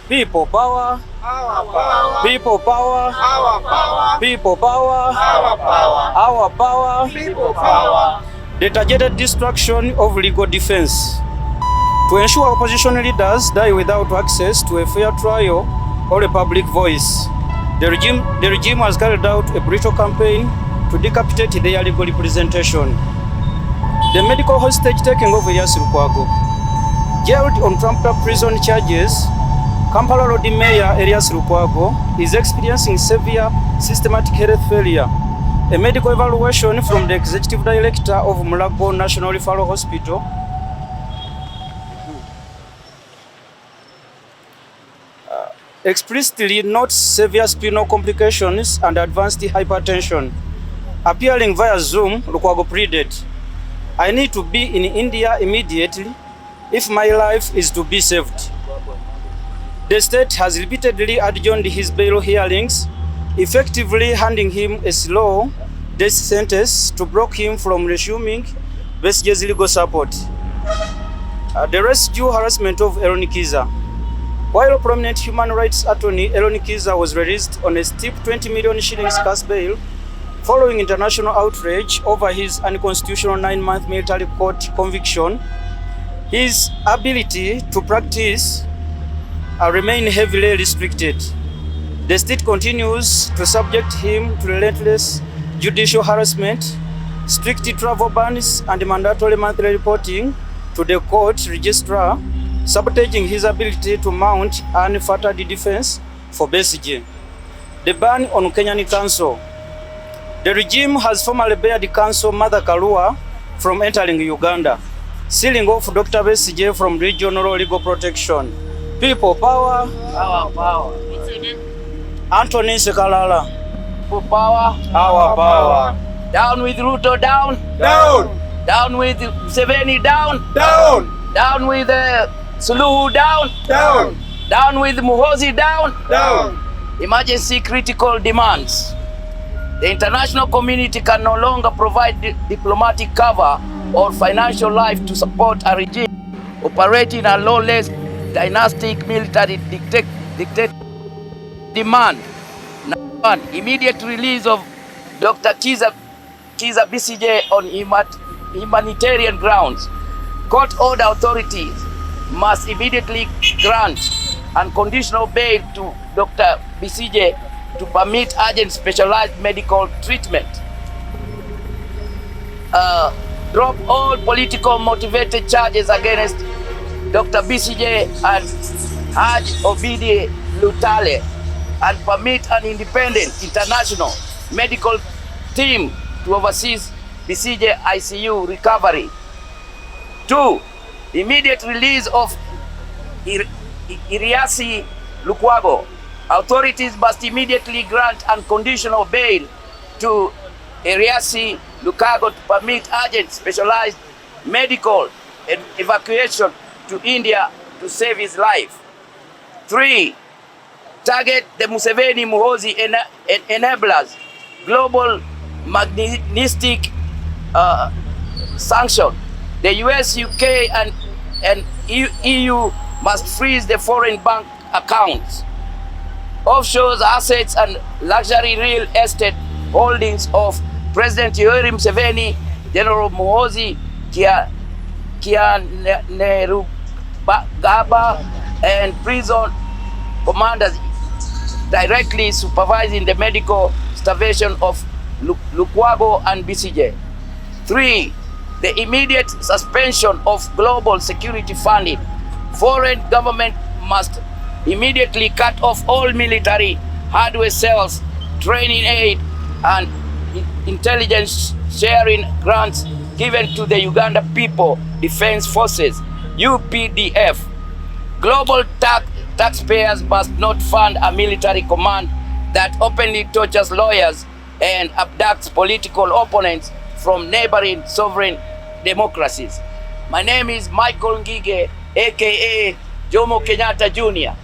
People power. Our power. People power. Our power. People power. Our power. Our power. People power. The targeted destruction of legal defense. To ensure opposition leaders die without access to a fair trial or a public voice, the regime has carried out a brutal campaign to decapitate their legal representation. The medical hostage taking of Elias Lukwago. Jailed on trumped-up prison charges, Kampala Road Mayor Elias Lukwago is experiencing severe systematic health failure. A medical evaluation from the executive director of Mulago National Referral Hospital explicitly notes severe spinal complications and advanced hypertension. Appearing via Zoom, Lukwago pleaded, "I need to be in India immediately if my life is to be saved." The state has repeatedly adjourned his bail hearings, effectively handing him a slow death sentence to block him from resuming Besigye's legal support. The rescue harassment of Aaron Kiza. While prominent human rights attorney Aaron Kiza was released on a steep 20 million shillings cash bail following international outrage over his unconstitutional 9-month military court conviction, his ability to practice remain heavily restricted. The state continues to subject him to relentless judicial harassment, strict travel bans, and mandatory monthly reporting to the court registrar, sabotaging his ability to mount an unfettered defense for Besigye. The ban on Kenyan Council. The regime has formally barred Council Mother Karua from entering Uganda, sealing off Dr. Besigye from regional legal protection. People power. Our power. Anthony Sekalala. People power. Our power. Down with Ruto, down. Down. Down with Museveni, down. Down. Down with Suluhu, down. Down. Down with Muhoozi, down. Down. Emergency critical demands. The international community can no longer provide diplomatic cover or financial life to support a regime operating a lawless dynastic military dictatorship. Demand. Number one, immediate release of Dr. Kiza Besigye on humanitarian grounds. Court order authorities must immediately grant unconditional bail to Dr. Besigye to permit urgent specialized medical treatment. Drop all political motivated charges against Dr. Besigye and urge Obidi Lutale and permit an independent international medical team to oversee Besigye ICU recovery. 2. Immediate release of Elias Lukwago. Authorities must immediately grant unconditional bail to Elias Lukwago to permit urgent specialized medical and evacuation to India to save his life. 3. Target the Museveni Muhoozi enablers. Global magnetic sanction. The US, UK, and EU must freeze the foreign bank accounts, offshore assets, and luxury real estate holdings of President Yoweri Museveni, General Muhoozi Kainerugaba, and prison commanders directly supervising the medical starvation of Lukwago and Besigye. 3. The immediate suspension of global security funding. Foreign government must immediately cut off all military hardware sales, training aid, and intelligence sharing grants given to the Uganda People Defense Forces, UPDF. Global taxpayers must not fund a military command that openly tortures lawyers and abducts political opponents from neighboring sovereign democracies. My name is Michael Ngige, aka Jomo Kenyatta Jr.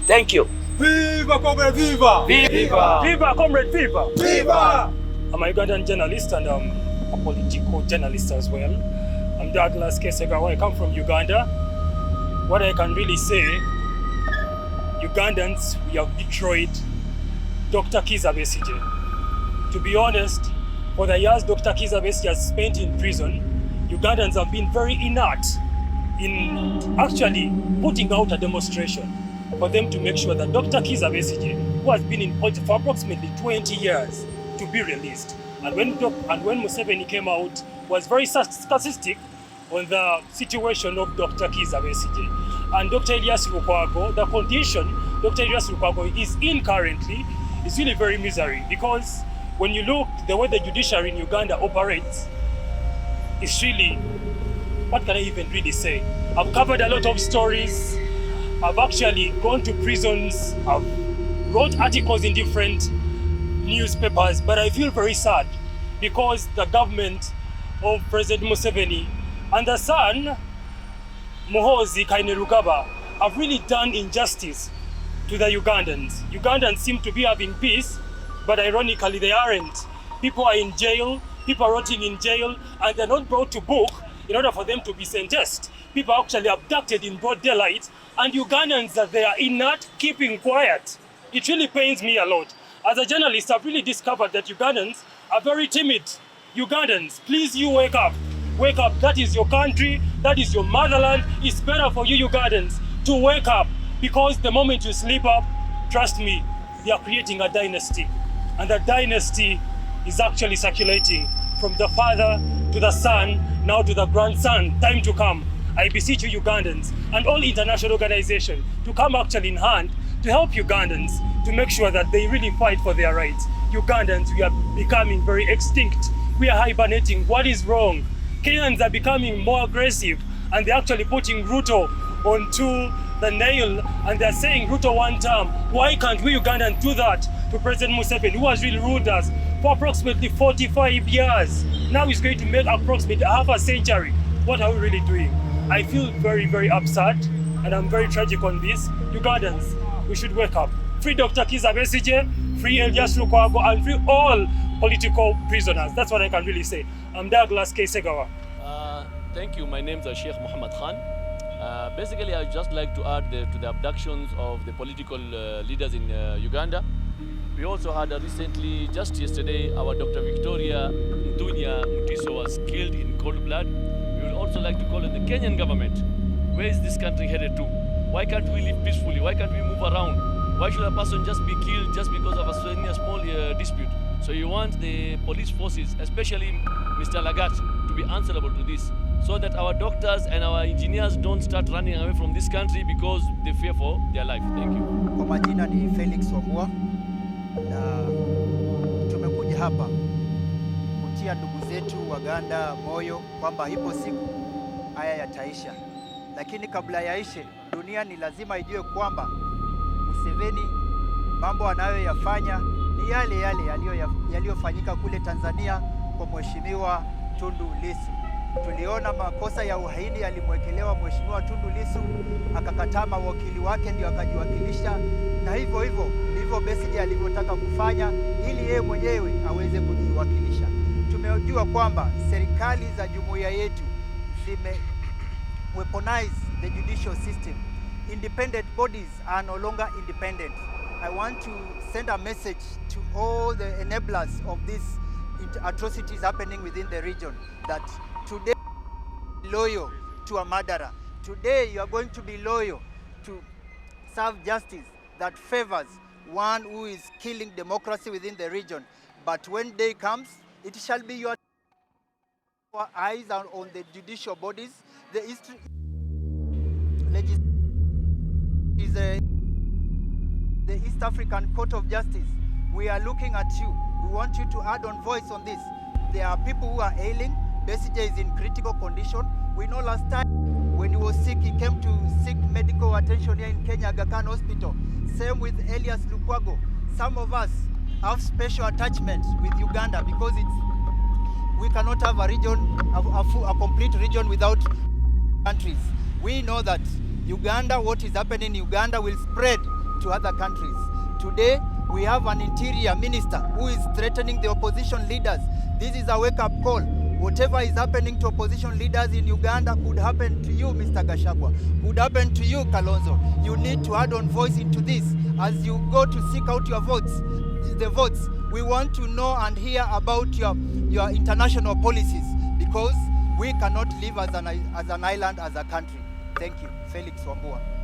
Thank you. Viva comrade, viva! Viva! Viva comrade, viva! Viva! I'm a Ugandan journalist and I'm a political journalist as well. I'm Douglas Kesegawa. I come from Uganda. What I can really say Ugandans, we have betrayed Dr. Kizza Besigye. To be honest, for the years Dr. Kizza Besigye has spent in prison, Ugandans have been very inert in actually putting out a demonstration for them to make sure that Dr. Kizza Besigye, who has been in prison for approximately 20 years, to be released. And when Museveni came out, was very sarcastic on the situation of Dr. Kizza Besigye. And Dr. Elias Lukwago, the condition Dr. Elias Lukwago is in currently is really very misery, because when you look the way the judiciary in Uganda operates, it's really, what can I even really say? I've covered a lot of stories. I've actually gone to prisons. I've wrote articles in different newspapers, but I feel very sad because the government of President Museveni and the son, Muhoozi have really done injustice to the Ugandans. Ugandans seem to be having peace, but ironically they aren't. People are in jail, people are rotting in jail, and they're not brought to book in order for them to be sentenced. People are actually abducted in broad daylight, and Ugandans that they are inert, keeping quiet. It really pains me a lot. As a journalist, I've really discovered that Ugandans are very timid. Ugandans, please, you wake up. Wake up, that is your country, that is your motherland. It's better for you Ugandans to wake up, because the moment you sleep up, trust me, they are creating a dynasty. And that dynasty is actually circulating from the father to the son, now to the grandson. Time to come. I beseech you Ugandans and all international organizations to come actually in hand to help Ugandans to make sure that they really fight for their rights. Ugandans, we are becoming very extinct. We are hibernating. What is wrong? Kenyans are becoming more aggressive, and they're actually putting Ruto onto the nail, and they're saying Ruto one term. Why can't we Ugandans do that to President Museveni, who has really ruled us for approximately 45 years? Now he's going to make approximately half a century. What are we really doing? I feel very, very upset, and I'm very tragic on this. Ugandans, we should wake up. Free Dr. Kizza Besigye, free Elias Lukwago, and free all political prisoners. That's what I can really say. I'm Douglas K. Segawa. Thank you. My name is Sheikh Muhammad Khan. Basically, I'd just like to add to the abductions of the political leaders in Uganda. We also had recently, just yesterday, our Dr. Victoria Ndunya Mutiso was killed in cold blood. We would also like to call on the Kenyan government. Where is this country headed to? Why can't we live peacefully? Why can't we move around? Why should a person just be killed just because of a small dispute? So you want the police forces, especially Mr. Lagat, to be answerable to this, so that our doctors and our engineers don't start running away from this country because they fear for their life. Thank you. Kwa majina ni Felix Wambua, na tumekuja hapa kutia ndugu zetu Waganda moyo kwamba ipo siku haya yataisha, lakini kabla yaishe, dunia ni lazima ijue kwamba Museveni mambo anayoyafanya ni yale yale yaliyofanyika kule Tanzania kwa Mheshimiwa Tundu Lissu. Tuliona makosa ya uhaini yalimwekelewa Mheshimiwa Tundu Lissu, akakataa mawakili wake ndio akajiwakilisha, na hivyo ndivyo Besigye alivyotaka kufanya ili yeye mwenyewe aweze kujiwakilisha. Tumejua kwamba serikali za jumuiya yetu zime weaponize the judicial system. Independent bodies are no longer independent. I want to send a message to all the enablers of these atrocities happening within the region that today you are loyal to a murderer. Today you are going to be loyal to serve justice that favors one who is killing democracy within the region. But when day comes, it shall be your eyes on the judicial bodies. The East African Court of Justice. We are looking at you. We want you to add on voice on this. There are people who are ailing. Besigye is in critical condition. We know last time when he was sick, he came to seek medical attention here in Kenya, Aga Khan Hospital. Same with Elias Lukwago. Some of us have special attachment with Uganda because we cannot have a region, a complete region without countries. We know that Uganda, what is happening in Uganda will spread to other countries. Today, we have an interior minister who is threatening the opposition leaders. This is a wake-up call. Whatever is happening to opposition leaders in Uganda could happen to you, Mr. Gachagua, could happen to you, Kalonzo. You need to add on voice into this as you go to seek out your votes. The votes. We want to know and hear about your international policies, because we cannot live as an island, as a country. Thank you. Felix Wambua.